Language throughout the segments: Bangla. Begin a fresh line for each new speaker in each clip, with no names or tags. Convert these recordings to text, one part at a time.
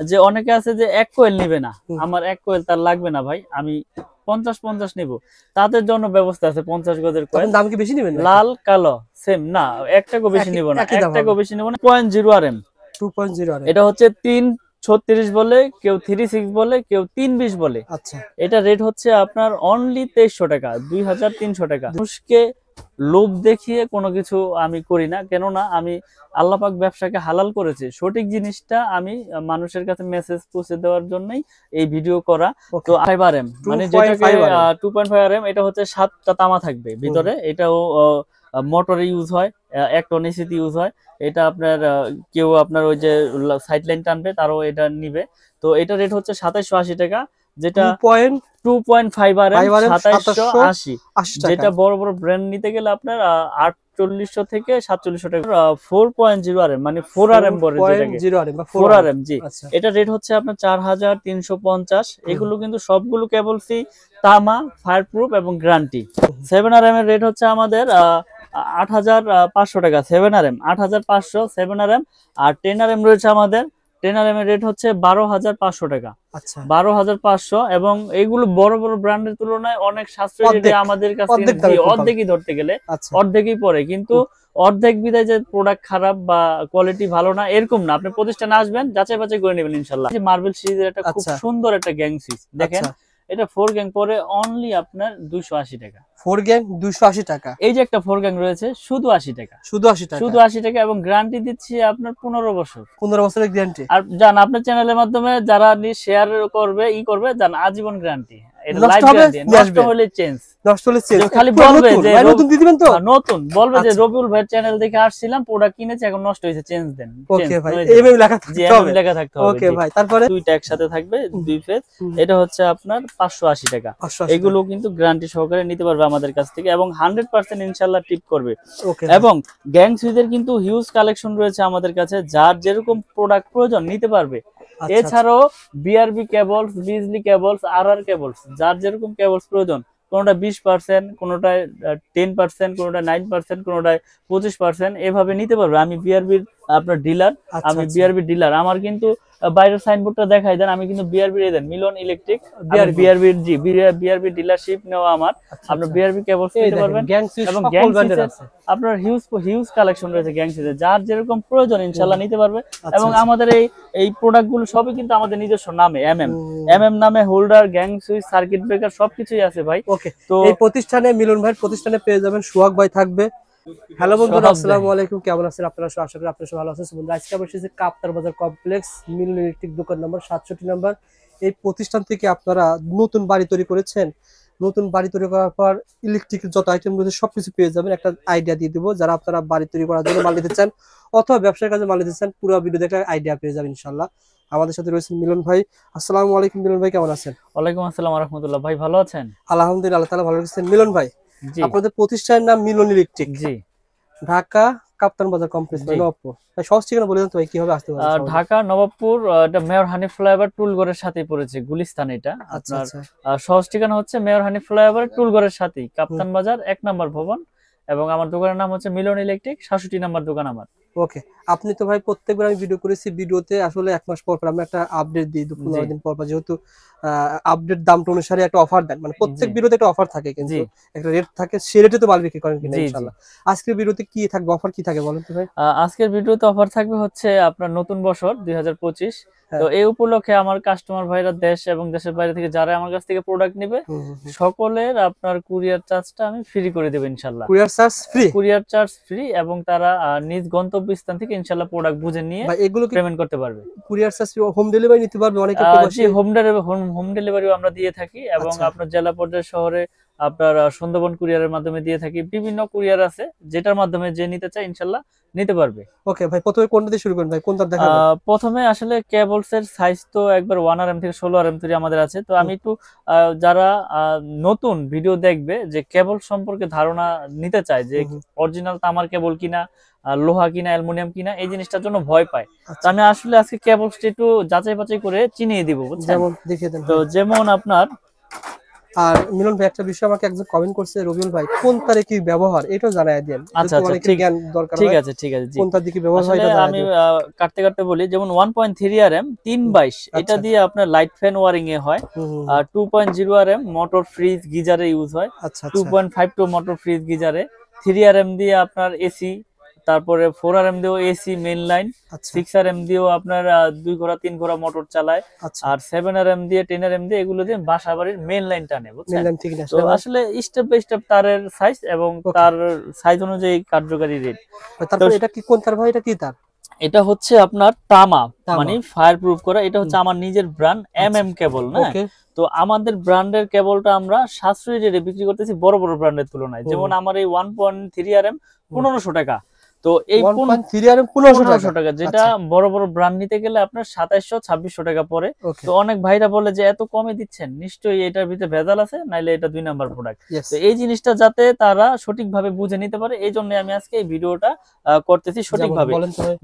যে অনেকে আছে যে এক কোয়েল নিবে না, আমার এক কোয়েল তার লাগবে না ভাই, আমি 50-50 নিব, তাদের জন্য ব্যবস্থা আছে 50 গজের কোয়েল।
দাম কি বেশি নেবেন?
লাল কালো সেম না, 1 টাকা বেশি নিব না, 1 টাকা বেশি নিব না। 2.0 RM,
2.0 RM।
এটা হচ্ছে 336 বলে, কেউ 36 বলে, কেউ 320 বলে।
আচ্ছা,
এটা রেট হচ্ছে আপনার অনলি 2300 টাকা, 2300 টাকা। মানুষকে লোভ দেখিয়ে কোনো কিছু আমি করি না, কেননা আমি আল্লাহ পাক ব্যবসাকে হালাল করেছে, সঠিক জিনিসটা আমি মানুষের কাছে মেসেজ পৌঁছে দেওয়ার জন্যই এই ভিডিও করা। তো 5 RM মানে যেটাকে 2.5 RM, এটা হচ্ছে 7টা তামা থাকবে ভিতরে, এটাও মোটরে ইউজ হয়, 1 টন এসিতে ইউজ হয়। এটা আপনার কেউ আপনার ওই যে সাইড লাইন টানবে তারও এটা নিবে। তো এটা রেট হচ্ছে 2780 টাকা, যেটা 2.5 RM 2780, যেটা বড় বড় ব্র্যান্ড নিতে গেলে আপনার 4800 থেকে 4700 টাকা। 4.0 RM মানে 4 RM বলে যেটাকে 4 RM, জি। এটা রেট হচ্ছে আপনার 4350। এগুলো কিন্তু সবগুলো কেবলসই তামা, ফায়ারপ্রুফ এবং গ্যারান্টি। 7 RM এর রেট হচ্ছে আমাদের 8500 টাকা, 7 RM 8500 7 RM। আর 10 RM রয়েছে আমাদের, 10 RM এর রেট হচ্ছে 12500 টাকা। আচ্ছা, 12500। এবং এগুলো বড় বড় ব্র্যান্ডের তুলনায় অনেক সাশ্রয়ী রেটে আমাদের কাছে, অর্ধেকই ধরতে গেলে অর্ধেকই পড়ে। কিন্তু অর্ধেক বিদায় যে প্রোডাক্ট খারাপ বা কোয়ালিটি ভালো না এরকম না, আপনি প্রতিষ্ঠানে আসবেন, যাচাই বাছাই করে নেবেন ইনশাআল্লাহ। মার্বেল সিরিজের একটা খুব সুন্দর একটা গ্যাং সুইচ দেখেন, এটা 4 গ্যাং পরে অনলি আপনার 280 টাকা। 4 গ্যাং 280 টাকা। এই যে একটা 4 গ্যাং রয়েছে শুধু 80 টাকা, শুধু 80 টাকা, শুধু 80 টাকা। এবং গ্যারান্টি দিচ্ছি আপনার 15 বছর, 15 বছরের গ্যারান্টি। আর জান আপনার চ্যানেলের মাধ্যমে যারা শেয়ার করবে করবে, জান আজীবন গ্যারান্টি। এটা লাইফ গ্যারান্টি, নষ্ট হলে চেঞ্জ, নষ্ট হলে চেঞ্জ। খালি বলবে যে নতুন দিয়ে দিবেন, তো নতুন বলবে যে রবিউল ভাই চ্যানেল দেখে আসছিলাম, প্রোডাক্ট কিনেছি, এখন নষ্ট হয়েছে, চেঞ্জ দেন। ওকে ভাই, এইভাবে লেখা থাকতে হবে, এইভাবে লেখা থাকতে হবে। ওকে ভাই, তারপরে দুইটা একসাথে থাকবে, দুই ফেজ। এটা হচ্ছে আপনার 580 টাকা। এগুলো কিন্তু গ্যারান্টি সহকারে নিতে পারবে আমাদের কাছ থেকে, এবং 100% ইনশাআল্লাহ টিপ করবে। এবং গ্যাং সুইচের কিন্তু হিউজ কালেকশন রয়েছে আমাদের কাছে, যার যেরকম প্রোডাক্ট প্রয়োজন নিতে পারবে। এছাড়াও বিআরবি কেবলস, বিজলি কেবলস, আরআর কেবলস, যার যেরকম কেবলস প্রয়োজন, কোনটা 20%, কোনটায় 10%, কোনটা 9%, কোনটায় 25%, এভাবে নিতে পারবে। আমি বিআরবির আপনার ডিলার, আমি বিআরবি ডিলার। আমার কিন্তু বাইরের সাইনবোর্ডটা দেখাই দেন, আমি কিন্তু বিআরবি এর মিলন ইলেকট্রিক, বিআরবির জি বিআরবি ডিলারশিপ নেওয়া আমার। আপনি বিআরবি কেবলস নিতে পারবেন, এবং গ্যাং সুইচের আপনার হিউজ কালেকশন রয়েছে গ্যাং সুইচের, যার যেরকম প্রয়োজন ইনশাআল্লাহ নিতে পারবে। এবং আমাদের এই প্রোডাক্টগুলো সবই কিন্তু আমাদের নিজস্ব নামে, এমএম নামে, holder, gang switch, circuit breaker সবকিছুই আছে ভাই। ওকে, তো এই প্রতিষ্ঠানে, মিলন ভাইয়ের প্রতিষ্ঠানে পেয়ে যাবেন, সোহাগ ভাই থাকবে। হ্যালো বন্ধুরা, আসসালামু আলাইকুম, কেমন আছেন আপনারা? আশা করি আপনারা ভালো আছেন। বন্ধুরা, আজকে আমরা এসেছি কাপ্তান বাজার কমপ্লেক্স, মিলন ইলেকট্রিক, দোকান নম্বর 67 নম্বর। এই প্রতিষ্ঠান থেকে আপনারা নতুন বাড়ি তৈরি করেছেন, নতুন বাড়ি তৈরি করার পর ইলেকট্রিকের যত আইটেম রয়েছে সবকিছু পেয়ে যাবেন। একটা আইডিয়া দিয়ে দিব, যারা আপনারা বাড়ি তৈরি করার জন্য মাল নিতে চান অথবা ব্যবসার কাজে মাল নিতে চান, পুরো ভিডিও দেখে আইডিয়া পেয়ে যাবেন ইনশাআল্লাহ। আমাদের সাথে রয়েছেন মিলন ভাই। আসসালামু আলাইকুম মিলন ভাই, কেমন আছেন? ওয়ালাইকুম আসসালাম ওয়া রাহমাতুল্লাহ। ভাই ভালো আছেন? আলহামদুলিল্লাহ, আল্লাহ তাআলা ভালো রাখছেন। মিলন ভাই, আপনাদের প্রতিষ্ঠানের নাম মিলন ইলেকট্রিক, জি, ঢাকা কাপ্তান বাজার কমপ্লেক্স, নবাবপুর। ভাই সহজ ঠিকানা বলে দেন তো ভাই, কিভাবে আসতে পারবে? ঢাকা নবাবপুর, এটা মেয়র হানিফ ফ্লাইওভার টুলগড়ের সাথেই পড়েছে, গুলিস্তান। এটা আপনার সহজ ঠিকানা হচ্ছে মেয়র হানিফ ফ্লাইওভার টুলগড়ের সাথেই, কাপ্তান বাজার 1 নম্বর ভবন। এবং আমার দোকানের নাম হচ্ছে মিলন ইলেকট্রিক, 67 নম্বর দোকান আমার। ওকে, আপনি তো ভাই প্রত্যেকবার আমি ভিডিও করেছি, ভিডিওতে আসলে 1 মাস পর পর আমরা একটা আপডেট দিই, 15 দিন পর পর, যেহেতু আপডেট দামটা অনুসারে একটা অফার দেন, মানে প্রত্যেক ভিডিওতে একটা অফার থাকে, কিন্তু একটা রেট থাকে, সেই রেটে তো মাল বিক্রি করেন কিনা ইনশাআল্লাহ। আজকের ভিডিওতে কি থাকবে, অফার কি থাকে বলেন তো ভাই? আজকের ভিডিওতে অফার থাকবে হচ্ছে আপনার নতুন বছর 2025। তো এই উপলক্ষে আমার কাস্টমার ভাইরা দেশ এবং দেশের বাইরে থেকে যারা আমার কাছ থেকে প্রোডাক্ট নেবে, সকলের আপনার কুরিয়ার চার্জটা আমি ফ্রি করে দেব ইনশাআল্লাহ। Courier charge free? Courier charge free, এবং তারা নিজ গন্তব্যস্থান থেকে ইনশাআল্লাহ প্রোডাক্ট বুঝে নিয়ে এগুলো পেমেন্ট করতে পারবে। কুরিয়ার চার্জ হোম ডেলিভারি নিতে পারবে অনেকে? জি, হোম ডেলিভারিও আমরা দিয়ে থাকি, এবং আপনার জেলা পর্যায়ে শহরে আপনার সুন্দরবন কুরিয়ারের মাধ্যমে দিয়ে থাকি। বিভিন্ন কুরিয়ার আছে, যেটার মাধ্যমে যে নিতে চায় ইনশাআল্লাহ নিতে পারবে। ওকে ভাই, প্রথমে কোনটা দিয়ে শুরু করেন ভাই, কোনটা দেখাবেন? প্রথমে আসলে কেবলস এর সাইজ তো একবার 1 RM থেকে 16 RM তৈরি আমাদের আছে। তো আমি একটু যারা নতুন ভিডিও দেখবে, যে কেবল সম্পর্কে ধারণা নিতে চায়, যে অরিজিনাল তামার কেবল কিনা, লোহা কিনা, অ্যালুমিনিয়াম কিনা, এই জিনিসটার জন্য ভয় পায়। তো আমি আসলে আজকে কেবলসটা একটু যাচাই বাছাই করে চিনিয়ে দিব, বুঝছেন? যেমন দেখিয়ে দেন। তো যেমন আপনার
আর মিলন ভাই একটা বিষয় আমাকে একজন কমেন্ট করছে, রবিউল ভাই কোন তারে কি ব্যবহার এটাও জানায় দেন।
আচ্ছা আচ্ছা ঠিক
জ্ঞান দরকার
ঠিক
হয়,
আছে ঠিক আছে জি।
কোন তার দিকে ব্যবহার হয়
আসলে
এটা জানায়
আমি
দেন।
কাটতে কাটতে বলি, যেমন 1.3 RM 322 এটা
আচ্ছা।
দিয়ে আপনার লাইট ফ্যান ওয়ারিং এ হয়। আর 2.0 RM মোটর ফ্রিজ গিজারে ইউজ হয়।
আচ্ছা আচ্ছা
2.52 মোটর ফ্রিজ গিজারে। 3 RM দিয়ে আপনার এসি, তারপরে 4 RM দিয়েও এসি মেইন লাইন।
আচ্ছা
6 RM দিয়েও আপনার 2 ঘোড়া 3 ঘোড়া মোটর চালায়।
আচ্ছা।
আর 7 RM দিয়ে 10 RM দিয়ে এগুলো দিয়ে বাসা বাড়ির মেইন লাইন টানে, বুঝছেন?
মিলন ঠিক না
তো আসলে স্টেপ বাই স্টেপ তারের সাইজ এবং
Okay.
তার সাইজ অনুযায়ী কার্যকারী রেট।
তারপর এটা কি কোন তার ভাই, এটা কি তার?
এটা হচ্ছে আপনার তামা,
তামা।
মানে ফায়ার প্রুফ করা। এটা হচ্ছে আমার নিজের ব্র্যান্ড কেবল না।
ওকে।
তো আমাদের ব্র্যান্ডের কেবলটা আমরা সাশ্রয়ী রেটে বিক্রি করতেছি বড় বড় ব্র্যান্ডের তুলনায়। যেমন আমার এই 1.3 RM 1500 টাকা। তো এই
1.3 RM 1500
টাকা, যেটা বড় বড় ব্র্যান্ড নিতে গেলে আপনার 2700-2600 টাকা পড়ে।
ওকে।
তো অনেক ভাইরা বলে যে এত কমে দিচ্ছেন, নিশ্চয়ই এটার ভিতরে ভেজাল আছে, নাইলে এটা 2 নাম্বার প্রোডাক্ট। তো এই জিনিসটা যাতে তারা সঠিকভাবে বুঝে নিতে পারে, এই জন্য আমি আজকে এই ভিডিওটা করতেছি সঠিকভাবে।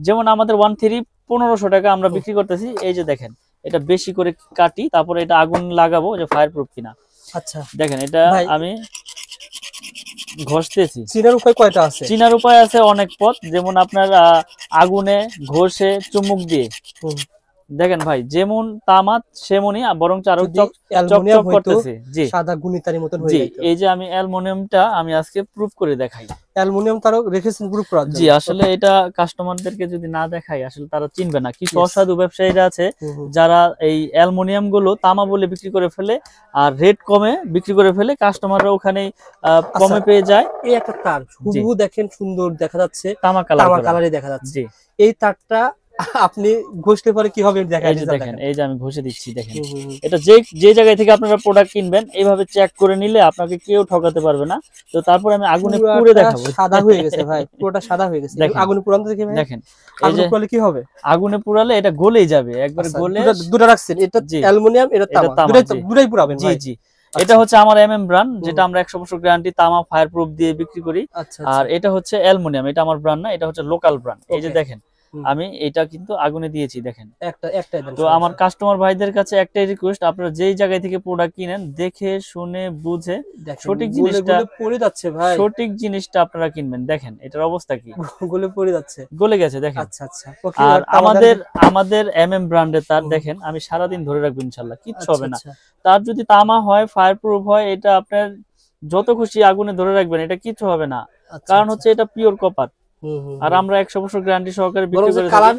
যেমন আমাদের 1.3 1500 টাকা আমরা বিক্রি করতেছি। এই যে দেখেন, এটা বেশি করে কাটি, তারপরে এটা আগুন লাগাবো যে ফায়ার প্রুফ কিনা।
আচ্ছা
দেখেন এটা আমি ঘষতেছি।
চিনার উপায় কয়টা আছে?
চিনার উপায় আছে অনেক পথ, যেমন আপনার আগুনে, ঘষে, চুমুক দিয়ে। দেখেন ভাই, যেমন তামা সেমনই, বরং আরো চকচক করতেছে। জি,
সাদা গুণিতারের মতন হয়ে
জি।
যায়।
এই যে আমি অ্যালুমিনিয়ামটা আমি আজকে প্রুফ করে দেখাই।
অ্যালুমিনিয়াম তারও রেখেছেন প্রুফ করার জন্য?
জি, আসলে এটা কাস্টমারদেরকে যদি না দেখাই আসলে তারা চিনবে না। কিছু অসাধু ব্যবসায়ীরা আছে যারা এই অ্যালুমিনিয়াম গুলো তামা বলে বিক্রি করে ফেলে, আর রেট কমে বিক্রি করে ফেলে, কাস্টমাররা ওখানে কমে পেয়ে যায়।
এই একটা তার হুবহু দেখেন, সুন্দর দেখা যাচ্ছে,
তামা
কালারে দেখা যাচ্ছে।
জি,
এই তারটা আপনি ঘষলে পরে কি হবে দেখা
এই যে দেখেন, এই যে আমি ঘষে দিচ্ছি, দেখেন এটা যে জায়গায় থেকে আপনারা প্রোডাক্ট কিনবেন এইভাবে চেক করে নিলে আপনাকে কেউ ঠকাতে পারবে না। তো তারপরে আমি আগুনে পুড়ে দেখাবো।
সাদা হয়ে গেছে ভাই, পুরোটা সাদা হয়ে গেছে। আগুনে পুরাতে দেখি ভাই,
দেখেন এই যে
পুরালে কি হবে?
আগুনে পুড়ালে এটা গলেই যাবে, একবার গলে।
দুটো রাখছেন, এটা অ্যালুমিনিয়াম, এটা তামা, দুটোই পুরাবেন ভাই?
জি জি। এটা হচ্ছে আমার ব্র্যান্ড, যেটা আমরা 100% গ্যারান্টি তামা ফায়ার প্রুফ দিয়ে বিক্রি করি। আর এটা হচ্ছে অ্যালুমিনিয়াম, এটা আমার ব্র্যান্ড না, এটা হচ্ছে লোকাল ব্র্যান্ড। এই যে দেখেন, আমি এটা কিন্তু আগুনে দিয়েছি, দেখেন। তো আমার কাস্টমার ভাইদের কাছে একটাই রিকোয়েস্ট, আপনারা যেই জায়গায় থেকে প্রোডাক্ট কিনেন দেখে শুনে বুঝে সঠিক জিনিসটা
পড়ে যাচ্ছে ভাই,
সঠিক জিনিসটা আপনারা কিনবেন। দেখেন এটার অবস্থা কি,
গলে পড়ে যাচ্ছে,
গলে গেছে দেখেন।
আচ্ছা আচ্ছা।
আর আমাদের ব্র্যান্ডের তার দেখেন, আমি সারাদিন ধরে রাখবো ইনশাআল্লাহ, কিচ্ছু হবে না। তার যদি তামা হয়, ফায়ার প্রুফ হয়, এটা আপনার যত খুশি আগুনে ধরে রাখবেন, এটা কিচ্ছু হবে না। কারণ হচ্ছে এটা পিওর কপার। আর আমরা 100% গ্যারান্টি সহকারে বিক্রি করে
কালার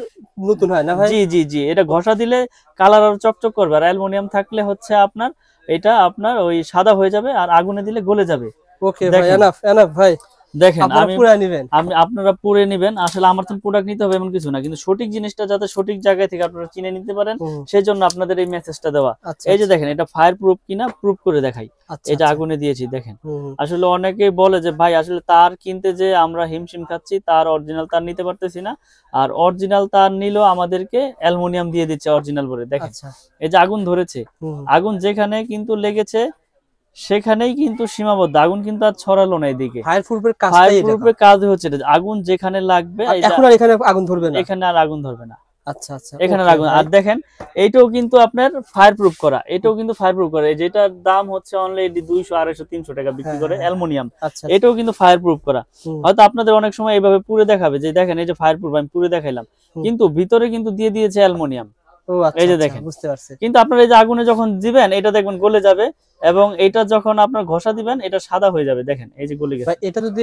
নতুন হয় না ভাই?
জি জি জি। এটা ঘষা দিলে কালার আরো চকচক করবে। আর অ্যালুমিনিয়াম থাকলে হচ্ছে আপনার এটা আপনার ওই সাদা হয়ে যাবে, আর আগুনে দিলে গলে যাবে।
ওকে ভাই, এনাফ ভাই।
দেখেন
আপনারা
পুরে নেবেন। আসলে আমার তো প্রোডাক্ট নিতে হবে এমন কিছু না, কিন্তু সঠিক জিনিসটা যাতে সঠিক জায়গায় থেকে আপনারা কিনে নিতে পারেন, সেই জন্য আপনাদের এই মেসেজটা দেওয়া। এই যে দেখেন, এটা ফায়ার প্রুফ কিনা প্রুফ করে দেখাই। এটা আগুনে দিয়েছি, দেখেন। আসলে অনেকেই বলে যে ভাই আসলে তার কিনতে যে আমরা হিমশিম খাচ্ছি, তার অরিজিনাল তার নিতে পারতেছি না। আর অরিজিনাল তার নিলেও আমাদেরকে অ্যালুমিনিয়াম দিয়ে দিচ্ছে অরিজিনাল বলে। দেখেন এই যে আগুন ধরেছে, আগুন যেখানে কিন্তু লেগেছে সেখানেই কিন্তু সীমাবদ্ধ, আগুন কিন্তু আর ছড়ালো না এদিকে।
ফায়ার প্রুফের
কাজ হচ্ছে আগুন যেখানে লাগবে,
এখন আর এখানে আগুন ধরবে না,
এখানে আর আগুন ধরবে না।
আচ্ছা আচ্ছা,
এখানে আগুন। আর দেখেন এইটাও কিন্তু আপনার ফায়ার প্রুফ করা, এটাও কিন্তু ফায়ার প্রুফ করা। যেটার দাম হচ্ছে অনলি 200, 250, 300 টাকা বিক্রি করে অ্যালুমিনিয়াম, এটাও কিন্তু ফায়ার প্রুফ করা। হয়তো আপনাদের অনেক সময় এইভাবে পুড়ে দেখাবে যে দেখেন এই যে ফায়ার প্রুফ, আমি পুড়ে দেখাইলাম, কিন্তু ভিতরে কিন্তু দিয়ে দিয়েছে অ্যালুমিনিয়াম। এই যে দেখেন,
বুঝতে পারছি।
কিন্তু আপনার এই যে আগুনে যখন দিবেন, এটা দেখবেন গলে যাবে, এবং এটা যখন আপনার ঘষা দিবেন এটা সাদা হয়ে যাবে। দেখেন এই যে গলে গেছে।
এটা যদি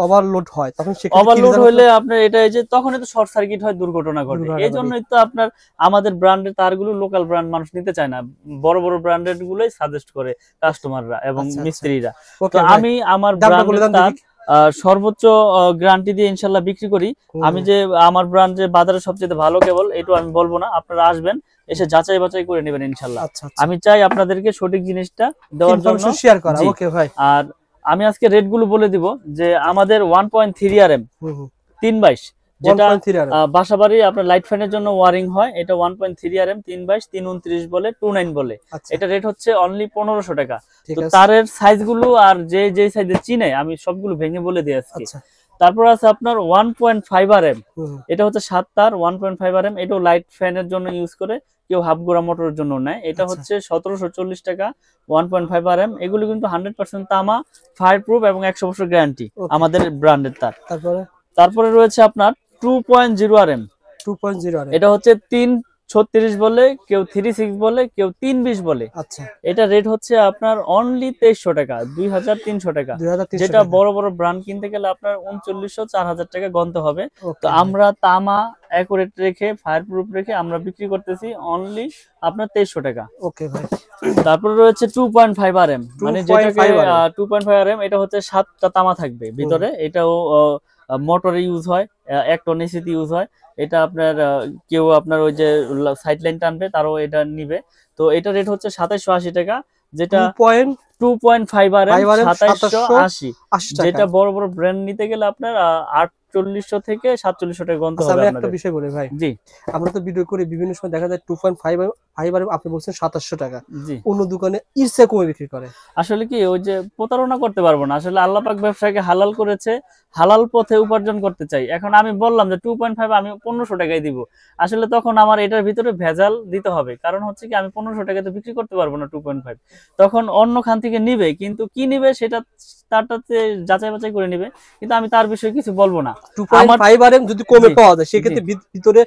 ওভারলোড হয়, তখন
ওভারলোড হলে আপনার এটা এই যে তখন তো শর্ট সার্কিট হয়, দুর্ঘটনা ঘটে। এই জন্যই তো আপনার আমাদের ব্র্যান্ডের তারগুলো লোকাল ব্র্যান্ড মানুষ নিতে চায় না, বড় বড় ব্র্যান্ডের গুলোই সাজেস্ট করে কাস্টমাররা এবং মিস্ত্রিরা। তো আমি আমার ব্র্যান্ডের সর্বোচ্চ গ্যারান্টি দিয়ে ইনশাল্লাহ বিক্রি করি। আমি যে আমার ব্র্যান্ড যে বাজারে সবচেয়ে ভালো কেবল, এটা আমি বলবো না, আপনারা আসবেন, এসে যাচাই বাছাই করে নেবেন ইনশাল্লাহ। আমি চাই আপনাদেরকে সঠিক জিনিসটা দেওয়ার জন্য শেয়ার করা। ওকে ভাই, আর আমি আজকে রেট গুলো বলে দিব যে আমাদের 1.3 RM 322, যেটা বাসাবাড়ি আপনার লাইট ফ্যানের জন্য ওয়ারিং হয়, এটা 1.3 RM 322 329 বলে 29 বলে। এটা রেট হচ্ছে অনলি 1500 টাকা। তো তারের সাইজ গুলো আর যে সাইজে চিনে আমি সবগুলো ভেঙে বলে দিয়ে আজকে। তারপর আছে আপনার 1.5 RM, এটা হচ্ছে 7 তার 1.5 RM, এটাও লাইট ফ্যানের জন্য ইউজ করে, কেউ হাফ গোড়া মোটরের জন্য নেয়। এটা
আচ্ছা।
হচ্ছে 1740 টাকা 1.5 RM। এগুলো কিন্তু 100% তামা, ফায়ার প্রুফ এবং 100 বছর গ্যারান্টি
Okay.
আমাদের ব্র্যান্ডের তার।
তারপরে
তারপরে রয়েছে আপনার 2.0 RM।
2.0 আর
এটা হচ্ছে 336 বলে, কেউ 36 বলে, কেউ 320 বলে।
আচ্ছা
এটা রেট হচ্ছে আপনার অনলি 2300 টাকা, 2300 টাকা।
2300
যেটা
টাকা।
বড় বড় ব্র্যান্ড কিনতে গেলে আপনার 3900 4000 টাকা গন্তে হবে। তো
ওকে
আমরা তামা অ্যাকুরেট রেখে, ফায়ার প্রুফ রেখে আমরা বিক্রি করতেছি অনলি আপনার 2300 টাকা।
ওকে ভাই।
তারপরে রয়েছে 2.5 RM, মানে যেটাকে
2.5 RM
2.5 RM। এটা হচ্ছে 7টা তামা থাকবে ভিতরে। এটাও মোটরে ইউজ হয়, 1 টন এসিতে ইউজ হয়। এটা আপনার কেউ আপনার ওই যে সাইড লাইন টানবে তারও এটা নিবে। তো এটা রেট হচ্ছে 2780 টাকা, যেটা 2.5 RM 2780,
80 টাকা।
যেটা বড় বড় ব্র্যান্ড নিতে গেলে আপনার 4800 থেকে 4700 টাকা গন্তে
আচ্ছা
হবে
আমি একটা
আপনাদের।
বিষয় বলি ভাই,
জি
আমরা তো ভিডিও করি, বিভিন্ন সময় দেখা যায় 2.5 আর আপনি বলছেন 2700 টাকা,
জি।
অন্য দোকানে ইরসে কমে বিক্রি করে।
আসলে কি ওই যে প্রতারণা করতে পারবো না, আসলে আল্লাহ পাক ব্যবসাকে হালাল করেছে, হালাল পথে উপার্জন করতে চাই। এখন আমি বললাম যে 2.5 আমি 1500 টাকায় দিব, আসলে তখন আমার এটার ভিতরে ভেজাল দিতে হবে। কারণ হচ্ছে কি আমি 1500 টাকাতে বিক্রি করতে পারবো না 2.5। তখন অন্য খান থেকে নিবে, কিন্তু কি নিবে সেটা তারটাতে যাচাই বাছাই করে নিবে, কিন্তু আমি তার বিষয়ে কিছু বলবো না।
2.5 আর যদি কমে
জি,
পাওয়া যায় সেক্ষেত্রে ভিতরে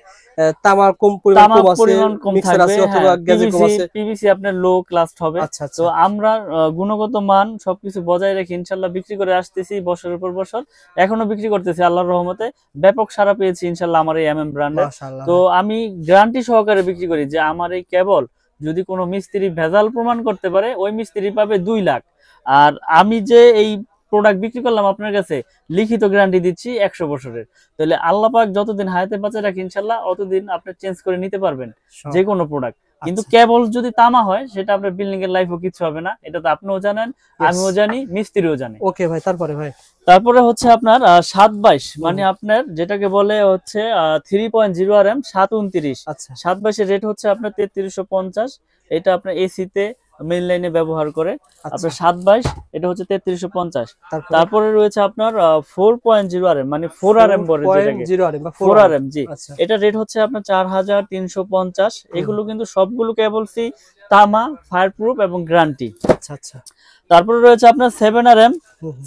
তামার
তামার
কম আছে,
পরিমাণ কম
মিক্সার
থাকবে,
আছে অথবা
হ্যাঁ,
গ্যাজেট কম আছে।
পিভিসি আপনার লো ক্লাস হবে।
আচ্ছা
তো
আচ্ছা
আমরা গুণগত মান সবকিছু বজায় রেখে ইনশাল্লাহ বিক্রি করে আসতেছি বছরের পর বছর, এখনো বিক্রি করতেছি আল্লাহর রহমতে। ব্যাপক সাড়া পেয়েছি ইনশাল্লাহ আমার এই MM ব্র্যান্ডে।
মাশাআল্লাহ
তো
ভাই।
আমি গ্যারান্টি সহকারে বিক্রি করি যে আমার এই কেবল যদি কোনো মিস্ত্রি ভেজাল প্রমাণ করতে পারে, ওই মিস্ত্রি পাবে 2 লাখ। আর আমি যে এই প্রোডাক্ট বিক্রি করলাম আপনার কাছে, লিখিত গ্যারান্টি দিচ্ছি 100 বছরের। তাহলে আল্লাহ পাক যতদিন হায়াতে বাঁচে রাখে ইনশাল্লাহ অতদিন আপনি চেঞ্জ করে নিতে পারবেন যে কোনো প্রোডাক্ট। কিন্তু
আচ্ছা।
কেবল যদি তামা হয় সেটা আপনার বিল্ডিং এর লাইফও কিছু হবে না, এটা তো আপনিও জানেন, আমিও জানি, মিস্ত্রিও জানে।
ওকে ভাই, তারপরে ভাই
তারপরে হচ্ছে আপনার 722, মানে আপনার যেটাকে বলে হচ্ছে 3.0 RM 729।
আচ্ছা
722 এর রেট হচ্ছে আপনার 3350। এটা আপনার এসিতে মেইন লাইনে ব্যবহার করে
আচ্ছা।
আপনার 722, এটা হচ্ছে 3350।
তারপরে
তারপরে রয়েছে আপনার 4.0 RM, মানে 4 RM বলে যেটাকে
4.0 আর বা
4 RM, জি।
আচ্ছা
এটা রেট হচ্ছে আপনার 4350। এগুলো কিন্তু সবগুলো কেবলসি তামা, ফায়ার প্রুফ এবং গ্যারান্টি।
আচ্ছা আচ্ছা
তারপরে রয়েছে আপনার 7 RM।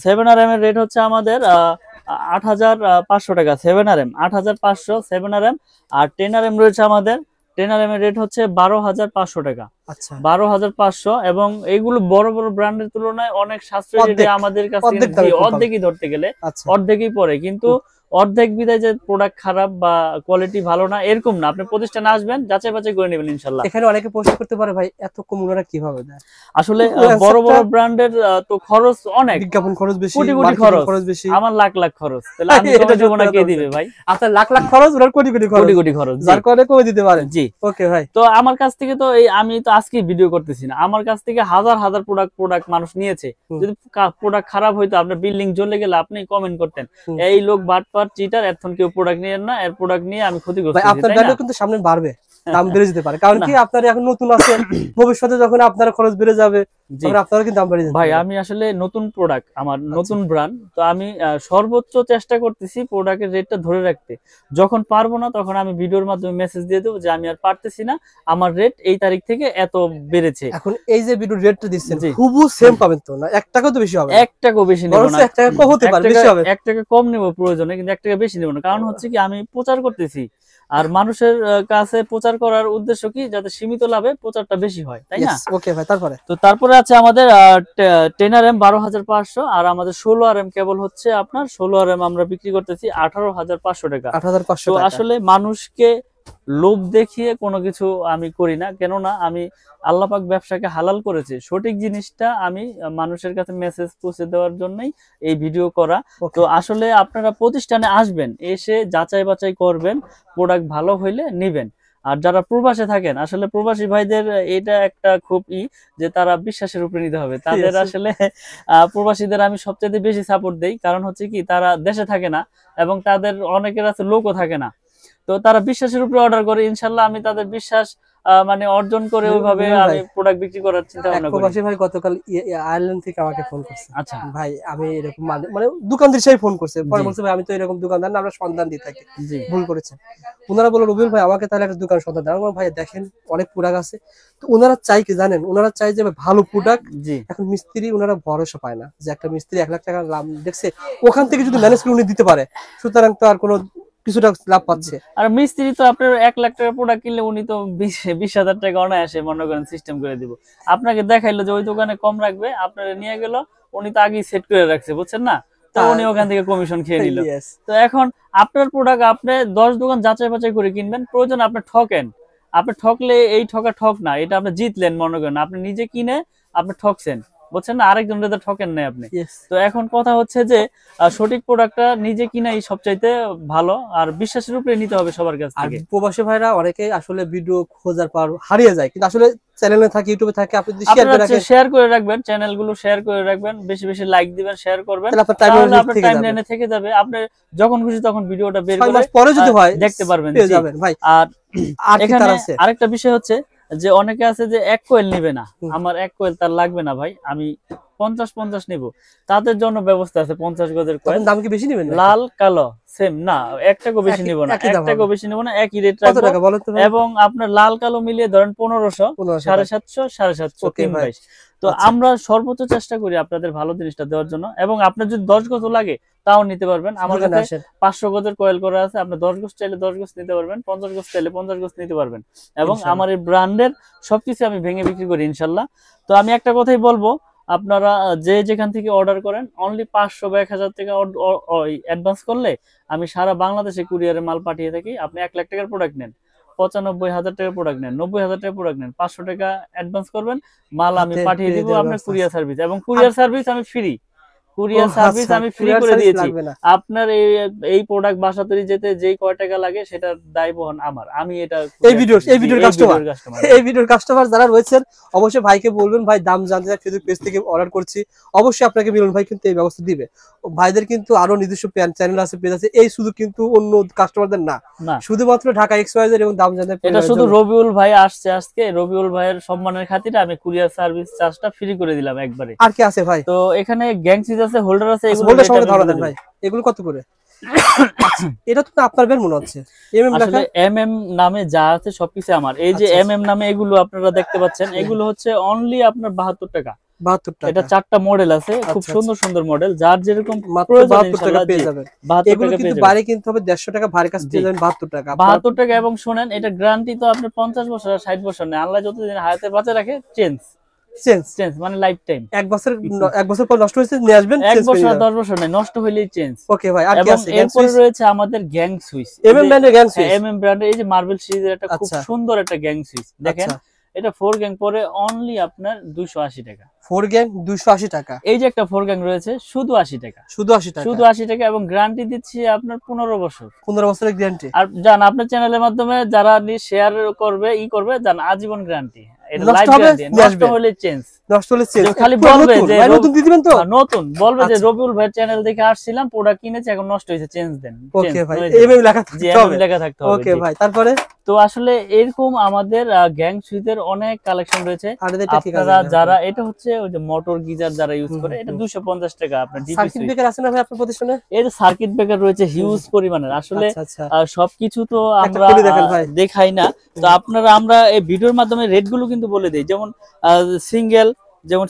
7 RM এর রেট হচ্ছে আমাদের 8500 টাকা। 7 RM 8500 7 RM। আর 10 RM রয়েছে আমাদের, 10 RM এর রেট হচ্ছে 12500 টাকা।
আচ্ছা
12500, এবং এইগুলো বড় বড় ব্র্যান্ডের তুলনায় অনেক সাশ্রয়ী রেটে
অর্ধেক,
আমাদের কাছে,
অর্ধেক দামে খুব ভালো।
অর্ধেকই ধরতে গেলে
আচ্ছা
অর্ধেকই পড়ে, কিন্তু অর্ধেক বিদায় যে প্রোডাক্ট খারাপ বা কোয়ালিটি ভালো না এরকম না। আপনি প্রতিষ্ঠানে আসবেন, যাচাই বাছাই করে নেবেন ইনশাল্লাহ।
এখানে অনেকে প্রশ্ন করতে পারে ভাই এত কম ওনারা কিভাবে দেয়?
আসলে
ওই
বড় বড়
answer-টা-
ব্র্যান্ডের তো খরচ অনেক,
বিজ্ঞাপন খরচ বেশি,
কোটি কোটি
মার্কেটিং
খরচ,
খরচ বেশি।
আমার লাখ লাখ খরচ, তাহলে আমি
এটা
কমে দিব না,
সত্যি
কে
কথা
দিবে
বলছেন।
ভাই?
আপনার লাখ লাখ খরচ, ওনার কোটি কোটি খরচ,
কোটি কোটি খরচ, জি
যার কারণে কমে দিতে পারেন।
জি।
ওকে ভাই।
তো আমার কাছ থেকে তো এই আমি তো আজকে ভিডিও করতেছি না, আমার কাছ থেকে হাজার হাজার প্রোডাক্ট মানুষ নিয়েছে। যদি প্রোডাক্ট খারাপ হইতো, আপনার বিল্ডিং জ্বলে গেলে আপনি কমেন্ট করতেন এই লোক বাটপার চিটার, এখন কেউ প্রোডাক্ট নিয়েন না, এর প্রোডাক্ট নিয়ে আমি ক্ষতিগ্রস্ত
ভাই
হয়েছি,
আপনার
তাই না?
ব্র্যান্ডও কিন্তু সামনে বাড়বে, দাম বেড়ে যেতে পারে, কারণ কি আপনার এখন নতুন আছে, ভবিষ্যতে যখন আপনার খরচ বেড়ে যাবে
জি
তখন আপনারও কিন্তু দাম বেড়ে যাবে।
ভাই, আমি আসলে নতুন প্রোডাক্ট, আমার নতুন ব্র্যান্ড, তো আমি সর্বোচ্চ চেষ্টা করতেছি প্রোডাক্টের রেটটা ধরে রাখতে। যখন পারবো না তখন আমি ভিডিওর মাধ্যমে মেসেজ দিয়ে দেবো যে আমি আর পারতেছি না, আমার রেট এই তারিখ থেকে এত বেড়েছে।
এখন এই যে ভিডিও রেটটা দিচ্ছেন
জি।
হুবহু সেম পাবেন তো না, 1 টাকা তো বেশি হবে না।
1 টাকাও বেশি নেব
বরঞ্চ
না,
1 টাকা কম হতে পারে, বেশি হবে।
1 টাকা কম নেব প্রয়োজনে, কিন্তু 1 টাকা বেশি নেব না। কারণ হচ্ছে কি আমি প্রচার করতেছি, আর মানুষের কাছে প্রচার করার উদ্দেশ্য কি, যাতে সীমিত লাভে প্রচারটা বেশি হয়, তাই না?
ওকে ভাই, তারপরে
তো তারপরে আছে আমাদের 10 RM 12500, আর আমাদের 16 RM কেবল হচ্ছে আপনার 16 RM আমরা বিক্রি করতেছি 18500 টাকা।
8500
তো
টাকা।
আসলে মানুষকে লোভ দেখিয়ে কোনো কিছু আমি করি না, কেননা আমি আল্লাহ পাক ব্যবসাকে হালাল করেছে, সঠিক জিনিসটা আমি মানুষের কাছে মেসেজ পৌঁছে দেওয়ার জন্যই এই ভিডিও করা। তো আসলে আপনারা প্রতিষ্ঠানে আসবেন, এসে যাচাই বাছাই করবেন, প্রোডাক্ট ভালো হইলে নিবেন। আর যারা প্রবাসে থাকেন, আসলে প্রবাসী ভাইদের এটা একটা খুব যে তারা বিশ্বাসের উপরে নিতে হবে তাদের। আসলে প্রবাসীদের আমি সবচেয়ে বেশি সাপোর্ট দেই, কারণ হচ্ছে কি তারা দেশে থাকে না, এবং তাদের অনেকের আছে লোকও থাকে না, তো তারা বিশ্বাসের উপরে অর্ডার করে। ইনশাল্লাহ আমি তাদের বিশ্বাস মানে অর্জন করে ওইভাবে আমি প্রোডাক্ট বিক্রি করার চিন্তা ভাবনা করি।
প্রবাসী ভাই গতকাল আয়ারল্যান্ড থেকে আমাকে ফোন করছে।
আচ্ছা
ভাই আমি এরকম মানে দোকানদার হিসেবে ফোন করছে, পরে
জি।
বলছে ভাই আমি তো এরকম দোকানদার না, আমরা সন্ধান দিয়ে থাকি,
জি
ভুল করেছেন। ওনারা বলল রবিউল ভাই আমাকে তাহলে একটা দোকান সন্ধান দেন। আমি বললাম, ভাই দেখেন অনেক প্রোডাক্ট আছে। তো ওনারা চাই কি জানেন, ওনারা চাই যে ভালো প্রোডাক্ট।
জি
এখন মিস্ত্রি ওনারা ভরসা পায় না যে একটা মিস্ত্রি 1 লাখ টাকা লাভ দেখছে, ওখান থেকে যদি ম্যানেজ করে উনি দিতে পারে, সুতরাং তো আর কোনো কিছুটা লাভ পাচ্ছে।
আর মিস্ত্রি তো আপনার 1 লাখ টাকার প্রোডাক্ট কিনলে উনি তো 20,000 টাকা অনায়াসে মনে করেন সিস্টেম করে দিব। আপনাকে দেখাইলো যে ওই দোকানে কম রাখবে, আপনারা নিয়ে গেল, উনি তো আগেই সেট করে রাখছে, বুঝছেন না, তো উনি ওখান থেকে কমিশন খেয়ে নিল।
Yes.
তো এখন আপনার প্রোডাক্ট আপনি 10 দোকান যাচাই বাছাই করে কিনবেন, প্রয়োজন আপনি ঠকেন, আপনি ঠকলে এই ঠক না, এটা আপনি জিতলেন মনে করেন, আপনি নিজে কিনে আপনি ঠকছেন, বুঝছেন না, আরেকজনের তো ঠকেন নাই আপনি।
Yes.
তো এখন কথা হচ্ছে যে সঠিক প্রোডাক্টটা নিজে কিনাই সবচাইতে ভালো, আর বিশ্বাসের উপরে নিতে হবে সবার কাছ
আর
থেকে।
প্রবাসী ভাইরা অনেকে আসলে ভিডিও খোঁজার পর হারিয়ে যায়, কিন্তু আসলে চ্যানেলে থাকে, ইউটিউবে থাকে, আপনি যদি শেয়ার করে রাখেন,
শেয়ার করে রাখবেন, চ্যানেলগুলো শেয়ার করে রাখবেন, বেশি বেশি লাইক দিবেন, শেয়ার করবেন,
তাহলে আপনার
তাহলে আপনার
টাইমলাইনে
টাইমলাইনে থেকে যাবে, আপনি যখন খুশি তখন ভিডিওটা বের
6
করে
মাস পরে যদি হয়
দেখতে পারবেন।
পেয়ে
জি।
যাবেন ভাই।
আর
আর কি
এখানে
তার আছে?
আরেকটা বিষয় হচ্ছে যে অনেকে আছে যে 1 কোয়েল নিবে না,
হুম।
আমার 1 কোয়েল তার লাগবে না ভাই, আমি 50 নিব, তাদের জন্য ব্যবস্থা আছে 50 গজের কোয়েল,
তখন দাম কি বেশি নেবেন নাকি?
লাল কালো সেম না, 1 টাকাও বেশি নিব না,
একই
1
দাম হবে।
টাকাও বেশি নিব না, একই রেট
কত
রাখবো।
টাকা বলেন তো ভাই?
এবং আপনার লাল কালো মিলিয়ে ধরেন 1500, 750, 750,
Okay ভাই।
322। তো
আচ্ছা।
আমরা সর্বোচ্চ চেষ্টা করি আপনাদের ভালো জিনিসটা দেওয়ার জন্য, এবং আপনার যদি 10 গজ লাগে তাও নিতে পারবেন। আমার
দোকানে
কাছে
আসেন।
500 গজের কয়েল করা আছে, আপনি 10 গজ চাইলে 10 গজ নিতে পারবেন, 50 গজ চাইলে 50 গজ নিতে পারবেন, এবং
ইনশাআল্লাহ।
আমার এই ব্র্যান্ডের সবকিছু আমি ভেঙে বিক্রি করি ইনশাল্লাহ। তো আমি একটা কথাই বলবো, আপনারা যে যেখান থেকে অর্ডার করেন অনলি 500 বা 1000 টাকা অ্যাডভান্স করলে আমি সারা বাংলাদেশে কুরিয়ারে মাল পাঠিয়ে থাকি। আপনি 1 লাখ টাকার প্রোডাক্ট নেন, 95,000 টাকার প্রোডাক্ট নেন, 90,000 টাকার প্রোডাক্ট নেন, 500 টাকা অ্যাডভান্স করবেন, মাল আমি
হাতে
পাঠিয়ে
পেয়ে
দিব
যাওয়ার
আপনার
ব্যবস্থা
কুরিয়ার
আছে।
সার্ভিস, এবং কুরিয়ার সার্ভিস আমি ফ্রি, কুরিয়ার সার্ভিস আমি ফ্রি
courier
করে
service
দিয়েছি।
লাগবে না।
আপনার এই প্রোডাক্ট বাসা তৈরি যেতে যেই কয় টাকা লাগে সেটার দায় বহন আমার, আমি এটা
এই ভিডিওর কাস্টমার
কাস্টমার।
এই ভিডিওর কাস্টমার যারা রয়েছেন অবশ্যই ভাইকে বলবেন, ভাই দাম জানতে চাই, ফেসবুক পেজ থেকে অর্ডার করছি, অবশ্যই আপনাকে মিলন ভাই কিন্তু এই ব্যবস্থা দিবে। ভাইদের কিন্তু আরো নিজস্ব চ্যানেল আছে, পেজ আছে, এই শুধু কিন্তু অন্য কাস্টমারদের না,
না,
শুধুমাত্র ঢাকা এক্সওয়াইজেড এবং দাম জানতে
এটা শুধু রবিউল ভাই আসছে আজকে, রবিউল ভাইয়ের সম্মানের খাতিরে আমি কুরিয়ার সার্ভিস চার্জটা ফ্রি করে দিলাম একবারে।
আর কি আছে ভাই?
তো এখানে গ্যাং সুইচ আছে, হোল্ডার আছে, এগুলো
বলতে
rate
সঙ্গে
আমি
ধরা
বলে
দেন
দেব।
ভাই, এগুলো কত করে? আচ্ছা, এটা তো আপনার বের মনে হচ্ছে এমএম লেখা।
আসলে এমএম নামে যা আছে সবকিছু আমার। এই যে
আচ্ছা,
এমএম নামে এগুলো আপনারা দেখতে পাচ্ছেন, এগুলো হচ্ছে অনলি আপনার 72 টাকা।
72 টাকা।
এটা 4টা মডেল আছে, খুব
আচ্ছা,
সুন্দর সুন্দর মডেল, যার যেরকম
মাত্র
প্রয়োজন
72 টাকা
ইনশাআল্লাহ
পেয়ে
জি,
যাবেন।
72
এগুলো
টাকা
কিন্তু
পেয়ে
বাইরে
যাবেন।
কিনতে হবে 150 টাকা, ভারী কাছে পেয়ে
জি।
যাবেন 72 টাকা।
72 টাকা, এবং শুনেন এটা গ্যারান্টি তো আপনার 50 বছর আর 60 বছর নেই, আল্লাহ যতদিন হায়াতে বাঁচা রাখে চেঞ্জ
চেঞ্জ
মানে লাইফ টাইম।
1 বছর পর নষ্ট হয়েছে নিয়ে আসবেন,
1
চেঞ্জ করে
বছর আর
দিবেন।
10 বছর নেই, নষ্ট হইলেই চেঞ্জ।
ওকে ভাই, আর কি
এবং
আছে?
এরপরে রয়েছে আমাদের গ্যাং সুইচ,
এমএম ব্র্যান্ডের গ্যাং সুইচ।
এমএম ব্র্যান্ডের এই যে মার্বেল সিরিজের একটা খুব
আচ্ছা।
সুন্দর একটা গ্যাং সুইচ দেখেন,
আচ্ছা,
এটা 4 গ্যাং পরে অনলি আপনার 280 টাকা।
4 গ্যাং 280 টাকা,
এই যে একটা 4 গ্যাং রয়েছে শুধু 80 টাকা,
শুধু 80 টাকা,
শুধু 80 টাকা, এবং গ্যারান্টি দিচ্ছি আপনার 15 বছর।
15 বছরের গ্যারান্টি।
আর জান আপনার চ্যানেলের মাধ্যমে যারা শেয়ার করবে করবে, জান আজীবন গ্যারান্টি, এটা
নষ্ট
লাইফ
হবে,
গ্যারান্টি,
নিয়ে
নষ্ট
আসবেন।
হলে চেঞ্জ।
নষ্ট হলে চেঞ্জ,
খালি বলবে যে
ভাই নতুন দিয়ে দিবেন তো?
নতুন বলবে যে
আচ্ছা।
রবিউল ভাই চ্যানেল দেখে আসছিলাম, প্রোডাক্ট কিনেছি, এখন নষ্ট হয়েছে, চেঞ্জ দেন।
ওকে ভাই,
হয়ে যাবে।
এমএম লেখা
জি,
থাকতে
এমএম
হবে।
লেখা থাকতে হবে।
ওকে
জি।
ভাই, তারপরে
তো আসলে এরকম আমাদের গ্যাং সুইচের অনেক কালেকশন রয়েছে।
আর এটা কি কাজ?
আপনারা যারা এটা হচ্ছে ওই যে মোটর গিজার যারা ইউজ
হুম,
করে, এটা
হুম।
250 টাকা আপনার ডিপি
সার্কিট
সুইচ।
ব্রেকার আছে না ভাই আপনার প্রতিষ্ঠানে?
এর সার্কিট ব্রেকার রয়েছে হিউজ পরিমাণের। আসলে
আচ্ছা, আচ্ছা।
সবকিছু তো
একটা
আমরা
খুলে দেখেন ভাই।
দেখাই না, তো আপনারা আমরা এই ভিডিওর মাধ্যমে রেট গুলো কিন্তু বলে দিই। যেমন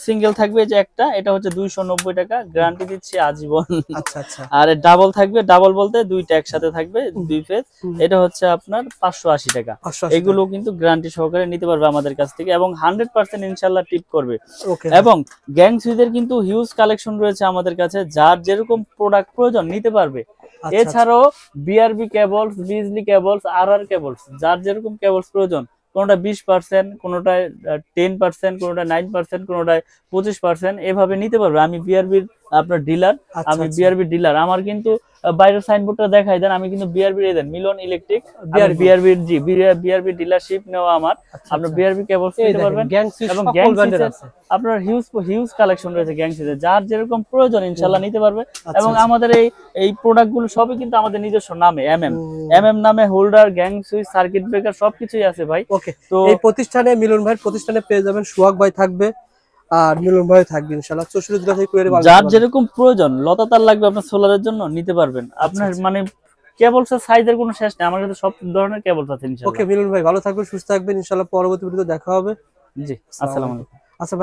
সিঙ্গেল থাকবে যে একটা, এটা হচ্ছে 290 টাকা, গ্যারান্টি দিচ্ছি আজীবন।
আচ্ছা, আচ্ছা।
আর ডাবল থাকবে, ডাবল বলতে দুইটা একসাথে থাকবে, 2 ফেজ,
হুম।
এটা হচ্ছে আপনার 580 টাকা।
580
এগুলো কিন্তু গ্যারান্টি সহকারে নিতে পারবে আমাদের কাছ থেকে, এবং 100% ইনশাআল্লাহ টিপ করবে।
ওকে।
এবং গ্যাং সুইচের কিন্তু হিউজ কালেকশন রয়েছে আমাদের কাছে, যার যেরকম প্রোডাক্ট প্রয়োজন নিতে পারবে।
আচ্ছা,
এছাড়াও বিআরবি কেবলস, বিজলি কেবলস, আরআর কেবলস, যার যেরকম কেবলস প্রয়োজন, কোনোটা 20%, কোনোটায় 10%, কোনোটা 9%, কোনোটায় 25%, এভাবে নিতে পারবে। আমি বিআরবির আপনার ডিলার,
আচ্ছা,
আমি
আচ্ছা।
BRB dealer. আমার কিন্তু বাইরের সাইনবোর্ডটা দেখাই দেন, আমি কিন্তু বিআরবি এর দেন মিলন ইলেকট্রিক,
BRB
বিআরবি জি বিআরবি ডিলারশিপ নেওয়া আমার।
আচ্ছা,
আপনার
আচ্ছা।
বিআরবি কেবলস
এই
নিতে
দেখেন
পারবেন
গ্যাং সুইচ
এবং
সকল
গ্যাং
ব্র্যান্ডের
সুইচের
আছে।
আপনার হিউজ কালেকশন রয়েছে গ্যাং সুইচের, যার যেরকম প্রয়োজন ইনশাআল্লাহ নিতে পারবে।
আচ্ছা,
এবং
আচ্ছা।
আমাদের এই প্রোডাক্ট গুলো সবই কিন্তু আমাদের নিজস্ব নামে,
হুম।
এমএম নামে, holder, gang switch, circuit breaker সবকিছুই আছে ভাই।
ওকে,
তো
এই প্রতিষ্ঠানে মিলন ভাইয়ের প্রতিষ্ঠানে পেয়ে যাবেন সোহাগ ভাই থাকবে আর মিলন ভাই থাকবে ইনশাআল্লাহ 64 জেলা থেকে কুরিয়ারে মাল
যার
নিতে পারবেন।
যেরকম প্রয়োজন, লতা তার লাগবে আপনার সোলারের জন্য নিতে পারবেন। আপনার
আচ্ছা।
মানে কেবলসের সাইজের কোনো শেষ নেই, আমার কাছে সব ধরনের কেবলস আছে
ওকে
ইনশাআল্লাহ।
মিলন ভাই ভালো থাকবেন, সুস্থ থাকবেন, ইনশাআল্লাহ পরবর্তী ভিডিওতে দেখা হবে।
জি,
আসসালামু
আসসালামু
আলাইকুম।
আলাইকুম।
আচ্ছা।